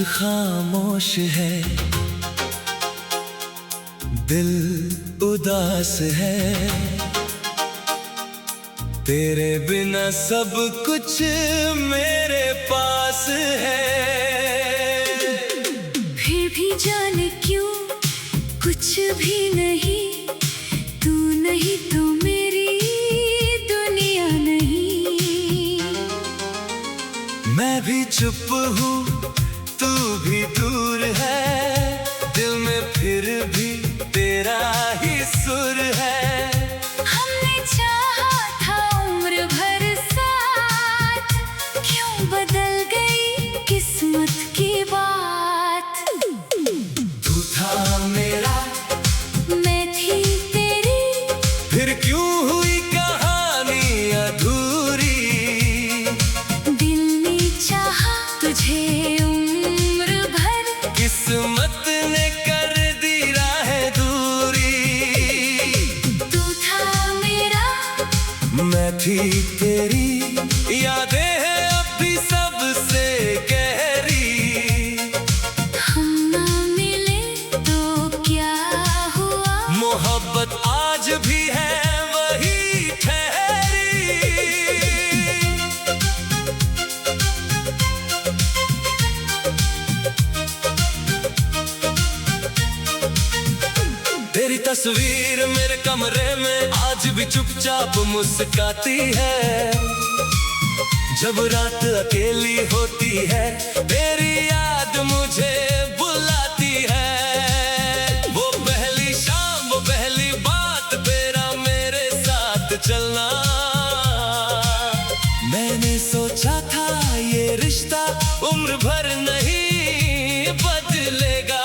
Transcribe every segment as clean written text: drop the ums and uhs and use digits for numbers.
खामोश है, दिल उदास है, तेरे बिना सब कुछ मेरे पास है। फिर भी जाने क्यों कुछ भी नहीं, तू नहीं तो मेरी दुनिया नहीं। मैं भी चुप हूँ, तू भी दूर है, दिल में फिर भी तेरा ही सुर है। हमने चाहा था उम्र भर साथ, क्यों बदल गई किस्मत की बात। तू था मेरा, मैं थी तेरी, फिर क्यों हुई कहानी अधूरी। दिल ने चाहा तुझे उम्र भर, किस्मत ने कर दी राह दूरी। तू था मेरा, मैं थी तेरी, यादें हैं अब भी सबसे गहरी। हम ना मिले तो क्या हुआ, मोहब्बत आज भी है वही ठहरी। तेरी तस्वीर मेरे कमरे में आज भी चुपचाप मुस्काती है। जब रात अकेली होती है, तेरी याद मुझे बुलाती है। वो पहली शाम, वो पहली बात, तेरा मेरे साथ चलना। मैंने सोचा था ये रिश्ता उम्र भर नहीं बदलेगा।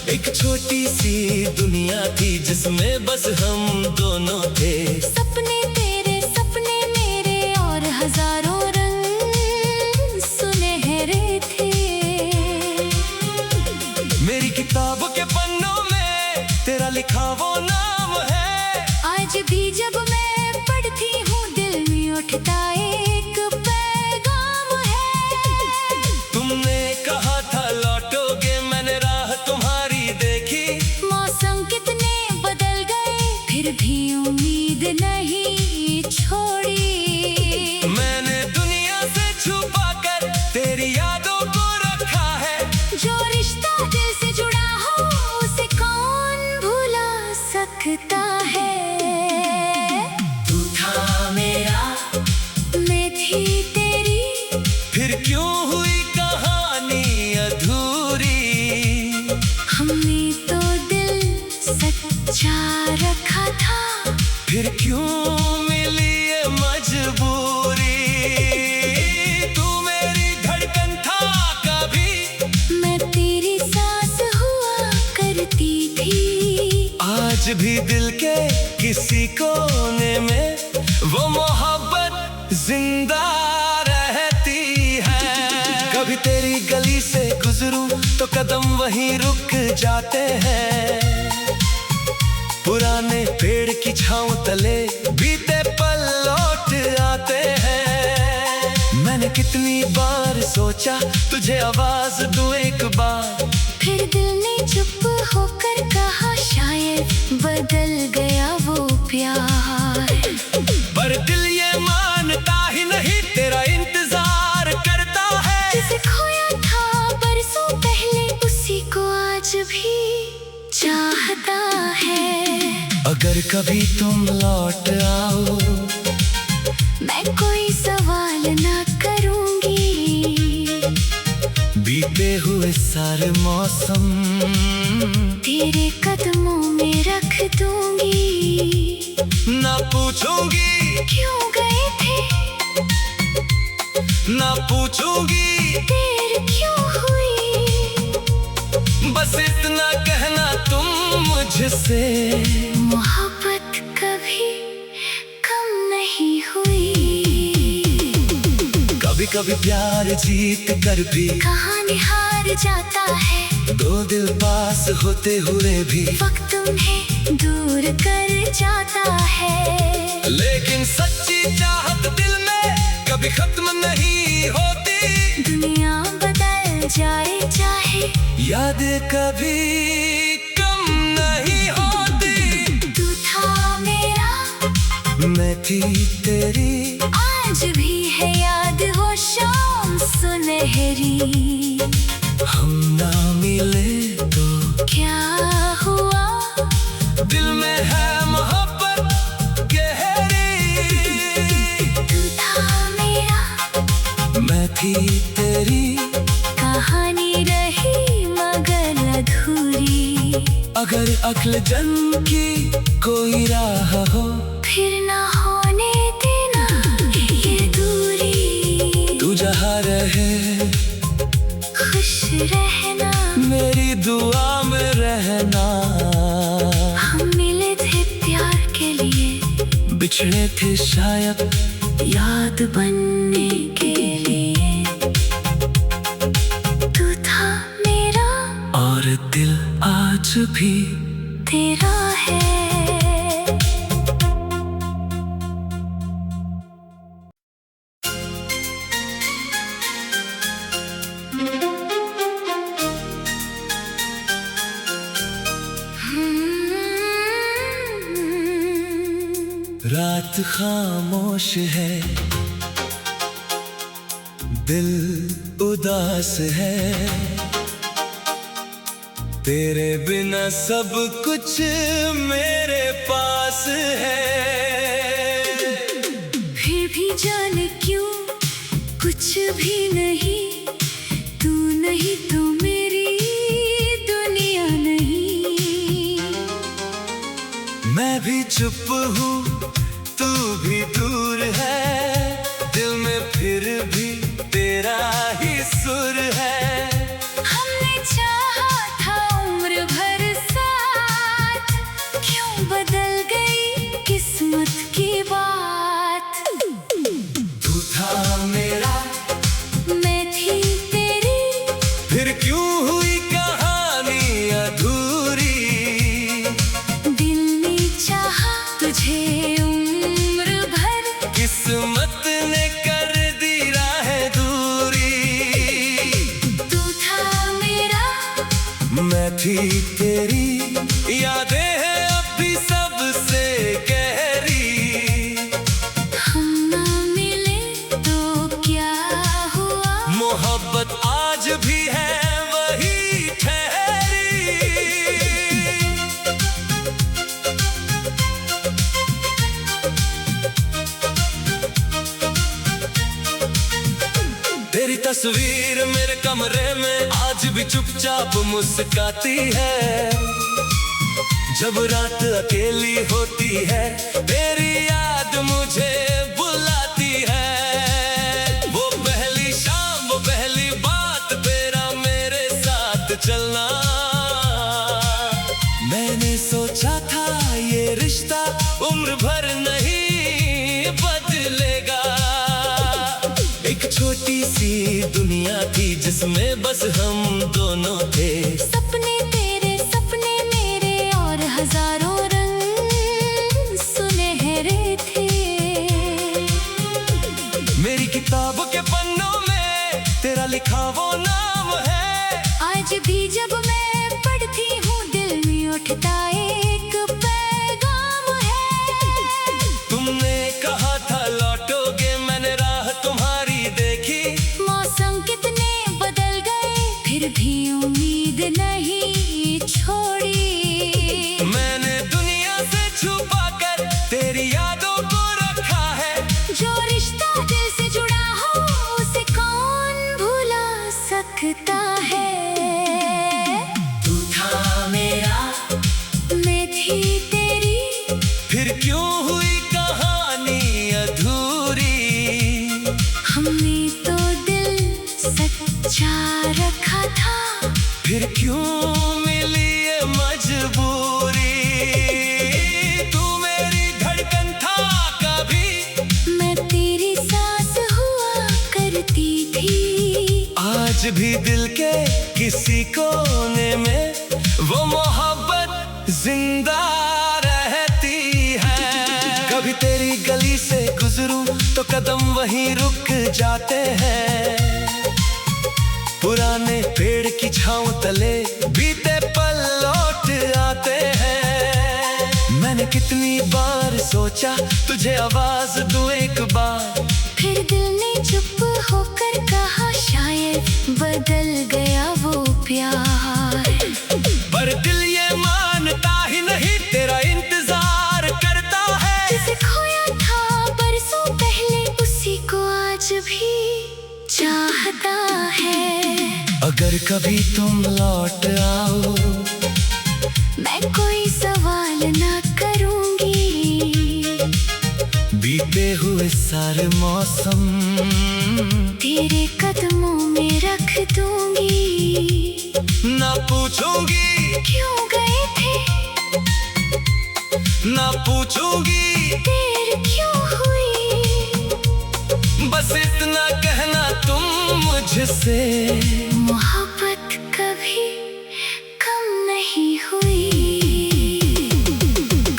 एक छोटी सी दुनिया थी जिसमें बस हम दोनों थे। सपने तेरे सपने मेरे और हजारों रंग सुनहरे थे। मेरी किताब के पन्नों में तेरा लिखा वो नाम है। आज भी जब मैं पढ़ती हूँ दिल में उठता एक पैगाम है। तुमने कहा था लौटोगे, मैंने राह तुम्हारी देखी। मौसम कितने बदल गए, फिर भी उम्मीद नहीं छोड़ी। मैंने दुनिया से छुपा कर तेरी यादों को रखा है। जो रिश्ता दिल से जुड़ा हो उसे कौन भुला सकता है। तू था मेरा, मैं थी तेरी, फिर क्यों हुई कहानी अधूरी। हमने तो दिल सच्चा रखा था, फिर क्यों मिली ये मजबूरी। तू मेरी धड़कन था कभी, मैं तेरी सांस हुआ करती थी। आज भी दिल के किसी कोने में वो मोहब्बत जिंदा रहती है। कभी तेरी गली से गुजरूं तो कदम वहीं रुक जाते हैं। पुराने पेड़ की छांव तले बीते पल लौट आते हैं। मैंने कितनी बार सोचा तुझे आवाज दूं एक बार, फिर दिल ने चुप होकर कहा शायद बदल गया वो प्यार। पर दिल ये मानता ही नहीं, तेरा इंतजार करता है। जिसे खोया था बरसों पहले उसी को आज भी चाहता है। अगर कभी तुम लौट आओ, मैं कोई सवाल ना करूंगी। बीते हुए सारे मौसम तेरे कदमों में रख दूंगी। ना पूछूंगी क्यों गए थे, ना पूछूंगी देर क्यों हुई। बस इतना कहना तुम मुझसे, मोहब्बत कभी कम नहीं हुई। कभी कभी प्यार जीत कर भी कहानी हार जाता है। दो दिल पास होते हुए भी वक्त उन्हें दूर कर जाता है। लेकिन सच्ची चाहत दिल में कभी खत्म नहीं होती। दुनिया बदल जाए चाहे, याद कभी कम नहीं होती। तू था मेरा, मैं थी तेरी, आज भी है याद वो शाम सुनहरी। हम ना मिले तो क्या हुआ, दिल में है मोहब्बत गहरी। तू था मेरा, मैं थी तेरी, कहानी रही मगर अधूरी। अगर अगले जन्म की कोई राह हो, फिर ना होने देना ये दूरी। तू जहाँ रहे खुश रहना, मेरी दुआ में रहना। हम मिले थे प्यार के लिए, बिछड़े थे शायद याद बनने के लिए। तू था मेरा और दिल आज भी तेरा है। रात खामोश है, दिल उदास है, तेरे बिना सब कुछ मेरे पास है। फिर भी जाने क्यों कुछ भी नहीं, तू नहीं तो मेरी दुनिया नहीं। मैं भी चुप हूँ, तू भी दूर है, दिल में फिर भी तेरा ही सुर है। हमने चाहा था उम्र भर साथ, क्यों बदल गई किस्मत की बात। तू था मेरा, मैं थी तेरी, फिर क्यों हुई कहानी अधूरी। दिल ने चाहा तुझे उम्र भर, किस्मत ने कर दी राह दूरी। तू था मेरा, मैं थी तेरी, यादें हैं अब भी सबसे गहरी। हम ना मिले तो क्या हुआ, मोहब्बत आज भी है वही ठहरी। तेरी तस्वीर मेरे कमरे में आज भी चुपचाप मुस्काती है। जब रात अकेली होती है, तेरी याद मुझे बुलाती है। वो पहली शाम, वो पहली बात, तेरा मेरे साथ चलना। मैंने सोचा था ये रिश्ता उम्र भर नहीं बदलेगा। एक छोटी सी दुनिया थी जिसमें बस हम दोनों थे। सपने तेरे सपने मेरे और हजारों रंग सुनहरे थे। मेरी किताब के पन्नों में तेरा लिखा वो नाम है। आज भी जब मैं पढ़ती हूँ दिल में उठता एक पैगाम है। तुमने कहा था लौटोगे, मैंने राह तुम्हारी देखी। मौसम कितने बदल गए, फिर भी उम्मीद नहीं छोड़ी। मैंने दुनिया से छुपा कर तेरी यादों को रखा है। जो रिश्ता दिल से जुड़ा हो उसे कौन भुला सकता है। तू था मेरा, मैं थी तेरी, फिर क्यों हुई कहानी अधूरी। हमने तो दिल सच्चा रखा था, फिर क्यों मिली ये मजबूरी। तू मेरी धड़कन था कभी, मैं तेरी सांस हुआ करती थी। आज भी दिल के किसी कोने में वो मोहब्बत जिंदा रहती है। कभी तेरी गली से गुजरूं तो कदम वहीं रुक जाते हैं। पुराने पेड़ की छांव तले बीते पल लौट आते हैं। मैंने कितनी बार सोचा तुझे आवाज दूं एक बार, फिर दिल ने चुप होकर कहा शायद बदल गया वो प्यार। पर दिल ये मानता ही नहीं, तेरा इंतजार करता है। जिसे खोया था बरसों पहले उसी को आज भी चाहता है। अगर कभी तुम लौट आओ मैं कोई सवाल ना करूंगी, बीते हुए सारे मौसम तेरे कदमों में रख दूंगी। ना पूछूंगी क्यों गए थे, ना पूछूंगी देर क्यों हुई, बस इतना कहना तुम मुझसे, मोहब्बत कभी कम नहीं हुई।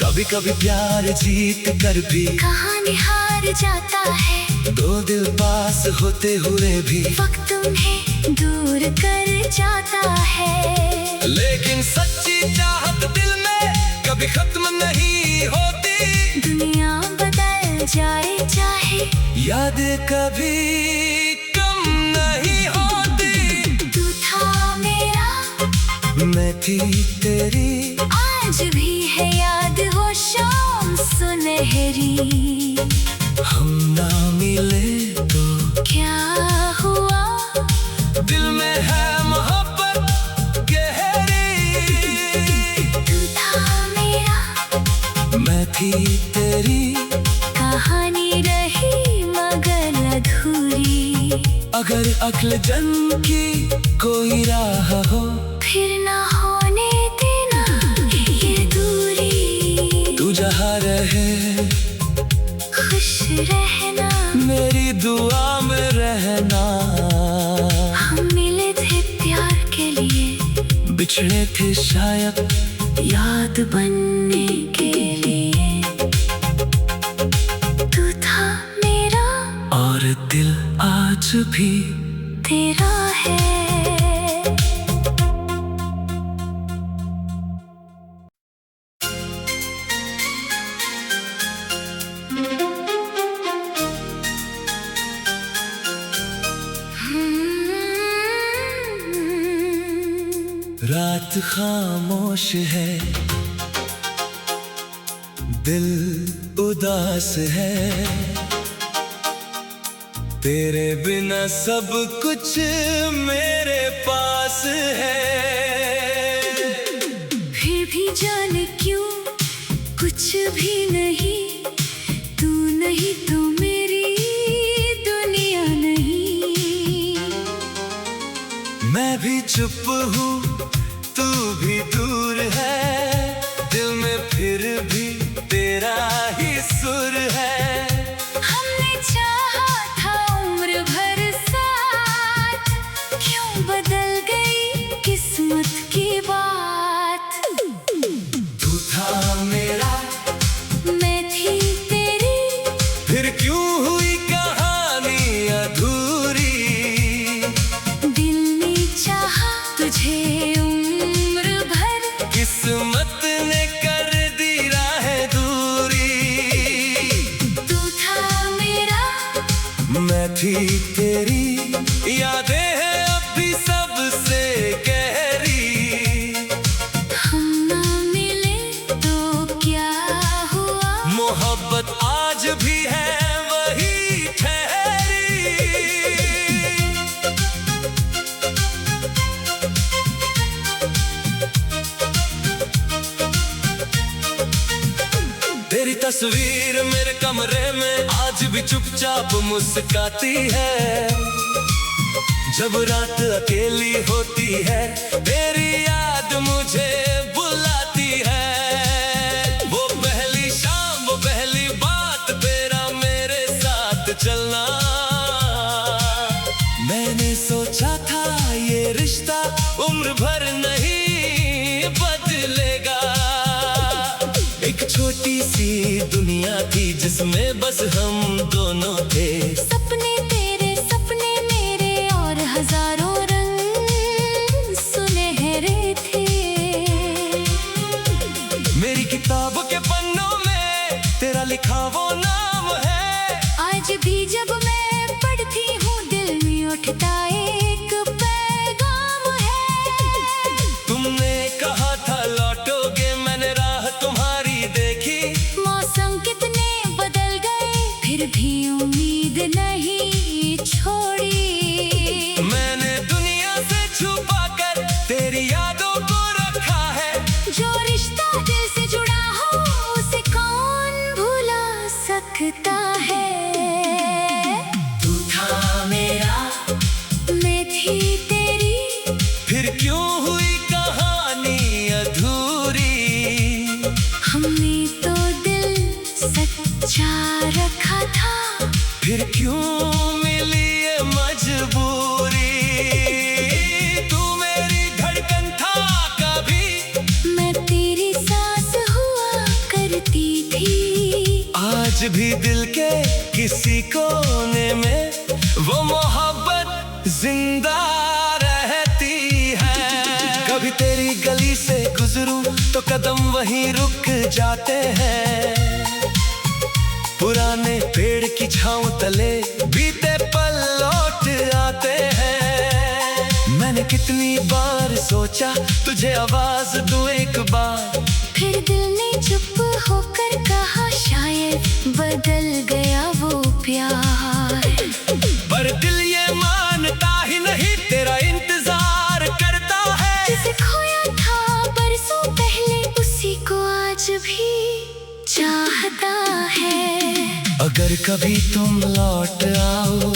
कभी कभी प्यार जीत कर भी कहानी हार जाता है, दो दिल पास होते हुए भी वक्त उन्हें दूर कर जाता है। लेकिन सच्ची चाहत दिल में कभी खत्म नहीं होती। दुनिया बदल जाए चाहे, याद कभी कम नहीं होती। तू था मेरा, मैं थी तेरी, आज भी है याद वो शाम सुनहरी। हम ना मिले तो क्या हुआ, दिल में है मोहब्बत गहरी। तू था मेरा, मैं थी तेरी, कहानी रही मगर अधूरी। अगर अगले जन्म की कोई राह हो, फिर ना होने देना ये दूरी। तू जहाँ रहे खुश रहना, मेरी दुआ में रहना। हम मिले थे प्यार के लिए, बिछड़े थे शायद याद बनने के लिए। तू था मेरा और दिल आज भी तेरा है। रात खामोश है, दिल उदास है, तेरे बिना सब कुछ मेरे पास है। फिर भी जाने क्यों कुछ भी नहीं, तू नहीं तो मेरी दुनिया नहीं। मैं भी चुप हूँ, तू भी दूर है, दिल में फिर भी तेरा ही सुर है। हमने चाहा था उम्र भर साथ, क्यों बदल गई किस्मत की बात। तू था मेरा, मैं थी तेरी, फिर क्यों हुई कहानी अधूरी। दिल ने चाहा तुझे उम्र भर, किस्मत ने कर दी राह दूरी। तू था मेरा, मैं थी तेरी, यादें हैं अब भी सबसे गहरी। हम ना मिले तो क्या हुआ, मोहब्बत आज भी है वही ठहरी। तेरी तस्वीर मेरे कमरे में आज भी चुपचाप मुस्काती है। जब रात अकेली होती है तेरी याद मुझे बुलाती है। वो पहली शाम, वो पहली बात, तेरा मेरे साथ चलना। मैंने सोचा था ये रिश्ता उम्र भर नहीं बदलेगा। एक छोटी सी दुनिया थी जिसमें बस हम दोनों थे। सपने तेरे सपने मेरे और हजारों रंग उठता एक पैगाम है। तुमने कहा था लौटोगे, मैंने राह तुम्हारी देखी। मौसम कितने बदल गए, फिर भी उम्मीद नहीं छोड़ी। मैंने दुनिया से छुपा कर तेरी यादों को रखा है। जो रिश्ता दिल से जुड़ा हो उसे कौन भुला सकता है। तू था मेरा, मैं थी तेरी, फिर क्यों हुई कहानी अधूरी। हमने तो दिल सच्चा रखा था, फिर क्यों मिली ये मजबूरी। तू मेरी धड़कन था कभी, मैं तेरी सांस हुआ करती थी। आज भी दिल के किसी कोने में वो मोहब्बत जिंदा रहती है। कभी तेरी गली से गुजरूं तो कदम वहीं रुक जाते हैं। पुराने पेड़ की छांव तले बीते पल लौट आते हैं। मैंने कितनी बार सोचा तुझे आवाज दूं एक बार, फिर दिल ने चुप होकर कहा शायद बदल गया वो प्यार। पर दिल ये मानता ही नहीं, तेरा इंतजार करता है। जिसे खोया था बरसों पहले उसी को आज भी चाहता है। अगर कभी तुम लौट आओ,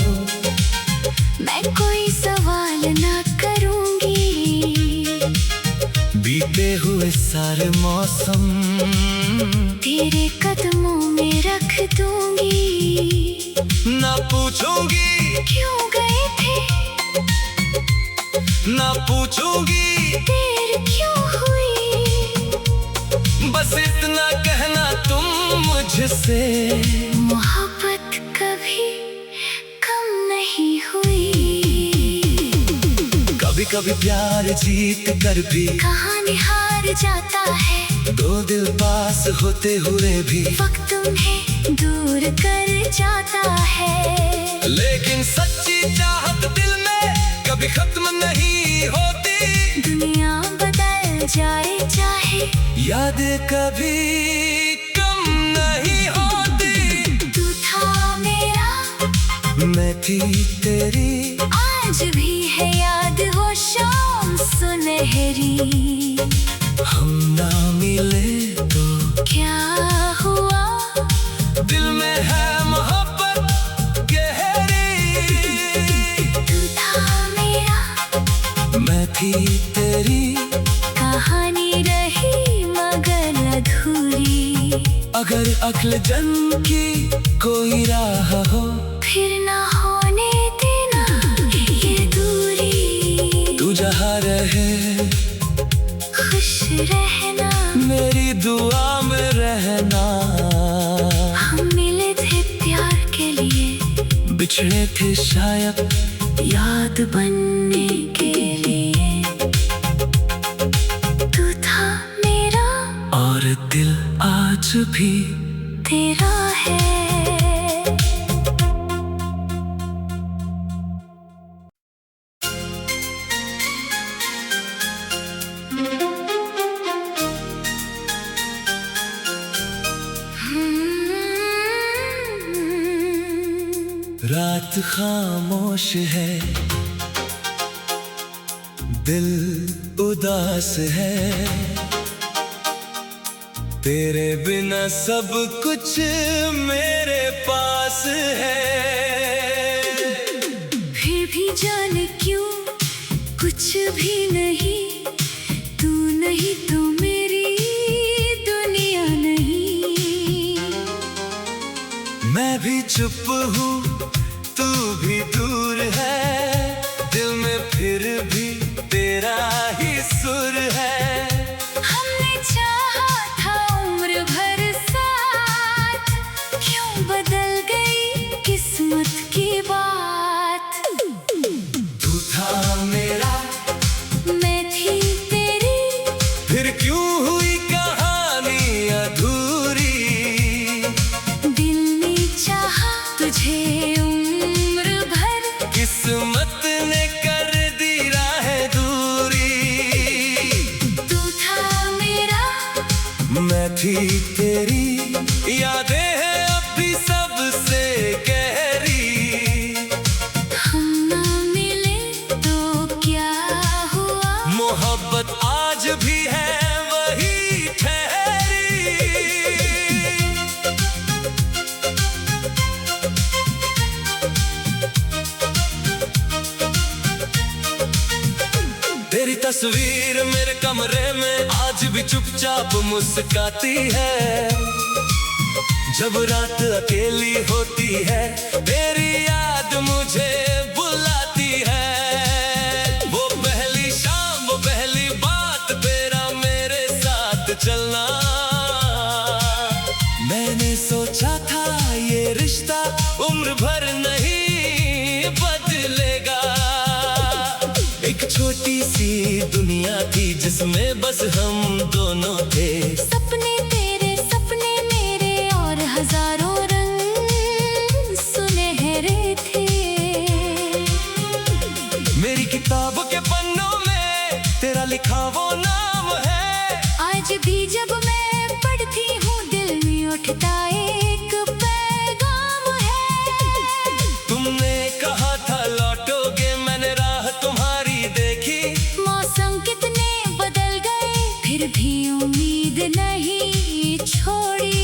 मैं कोई सवाल ना करूंगी। बीते हुए सारे मौसम तेरे कदमों में रख दूंगी। ना पूछूंगी क्यों गए थे, ना पूछूंगी देर क्यों हुई। बस इतना कहना तुम मुझसे, मोहब्बत कभी कम नहीं हुई। कभी कभी प्यार जीत कर भी कहानी हार जाता है। दो दिल पास होते हुए भी वक्त उन्हें दूर कर जाता है। लेकिन सच्ची चाहत दिल में कभी खत्म नहीं होती। दुनिया बदल जाए चाहे, यादें कभी कम नहीं होती। तू था मेरा, मैं थी तेरी, आज भी है याद वो शाम सुनहरी। हम ना मिले तो क्या हुआ, दिल में है मोहब्बत गहरी। तू था मेरा, मैं थी तेरी, कहानी रही मगर अधूरी। अगर अगले जन्म की कोई राह हो, फिर ना होने देना ये दूरी। तू जहाँ रहे खुश रहना, मेरी दुआ में रहना। हम मिले थे प्यार के लिए, बिछड़े थे शायद याद बनने के लिए। तू था मेरा और दिल आज भी तेरा है। रात खामोश है, दिल उदास है। तेरे बिना सब कुछ मेरे पास है। फिर भी जाने क्यों कुछ भी नहीं, तू नहीं तो मेरी दुनिया नहीं। मैं भी चुप हूँ, तू भी दूर है, दिल में फिर भी तेरा ही सुर है। हमने चाहा था उम्र भर साथ, क्यों बदल गई किस्मत की बात। तू था मेरा, मैं थी तेरी, फिर क्यों हुई कहानी अधूरी। दिल ने चाहा तुझे उम्र भर, किस्मत मीठी तेरी यादें हैं अब भी सबसे गहरी। हम ना मिले तो क्या हुआ, मोहब्बत आज भी है वही ठहरी। तेरी तस्वीर मेरे कमरे में आज भी चुपचाप मुस्काती है। जब रात अकेली होती है तेरी याद मुझे बुलाती है। वो पहली शाम, वो पहली बात, तेरा मेरे साथ चलना। मैंने सोचा था ये रिश्ता उम्र भर नहीं बदलेगा। एक छोटी सी दुनिया थी जिसमें बस हम दोनों थे। सपने तेरे सपने मेरे और हजारों रंग सुनहरे थे। मेरी किताब के पन्नों में तेरा लिखा वो नाम है। आज भी जब मैं पढ़ती हूँ दिल में उठता एक पैगाम है। तुमने कहा था लौटोगे, मैंने राह तुम्हारी देखी। मौसम कितने बदल गए फिर भी उम्मीद नहीं छोड़ी।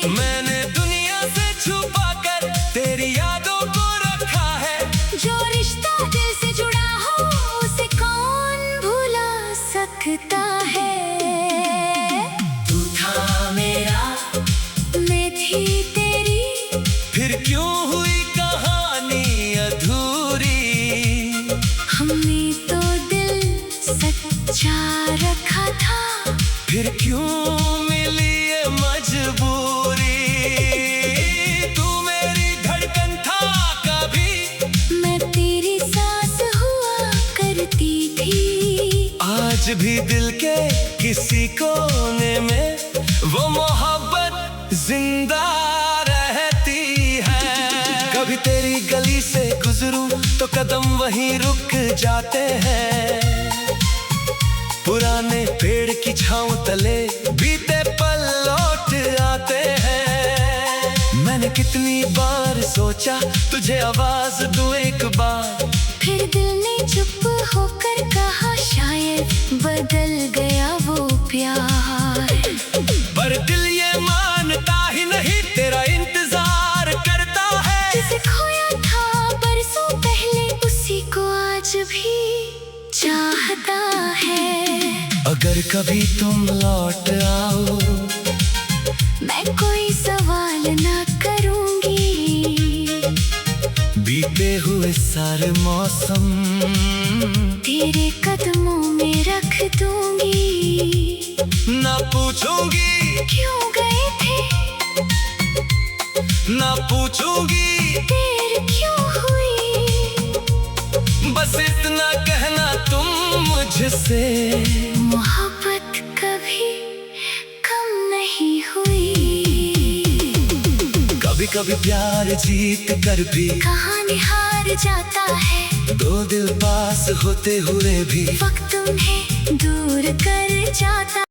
मैंने दुनिया से छुपा कर तेरी यादों को रखा है। जो रिश्ता दिल से जुड़ा हो उसे कौन भुला सकता है। तू था मेरा, मैं थी तेरी, फिर क्यों हुई कहानी अधूरी। हमने तो दिल सच्चा रखा था, फिर क्यों मिली ये मजबूरी। तू मेरी धड़कन था कभी, मैं तेरी सांस हुआ करती थी। आज भी दिल के किसी कोने में वो मोहब्बत जिंदा रहती है। कभी तेरी गली से गुजरूं तो कदम वहीं रुक जाते हैं। पुराने पेड़ की छांव तले बीते पल लौट आते हैं। मैंने कितनी बार सोचा तुझे आवाज दूं एक बार, फिर दिल ने चुप होकर कहा शायद बदल गया वो प्यार। पर दिल ये मानता ही नहीं, तेरा इंतजार करता है। जिसे खोया था बरसों पहले उसी को आज भी चाहता है। अगर कभी तुम लौट आओ, मैं कोई सवाल ना करूंगी। बीते हुए सारे मौसम तेरे कदमों में रख दूंगी। ना पूछूंगी क्यों गए थे, ना पूछूंगी देर क्यों हुई। बस इतना कहना तुम मुझसे, मोहब्बत कभी कम नहीं हुई। कभी कभी प्यार जीत कर भी कहानी हार जाता है। दो दिल पास होते हुए भी वक्त उन्हें दूर कर जाता